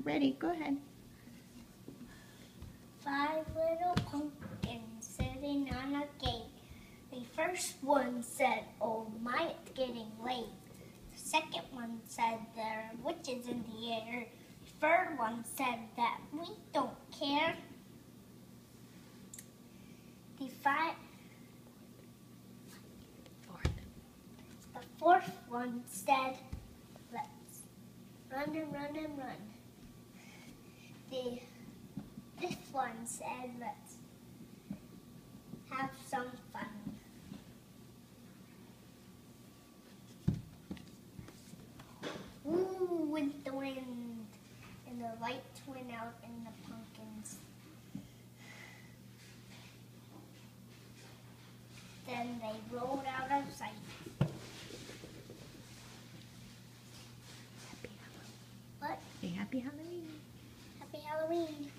ready, go ahead. 5 little pumpkins sitting on a gate. The first one said, "Oh my, it's getting late." The second one said, "There are witches in the air." The third one said that we don't care. The fourth one said, "Let's run and run and run." The fifth one said, "Let's have some fun." Ooh, went the wind, and the lights went out in the pumpkins. Then they rolled out of sight. What? Say happy Halloween. Happy Halloween.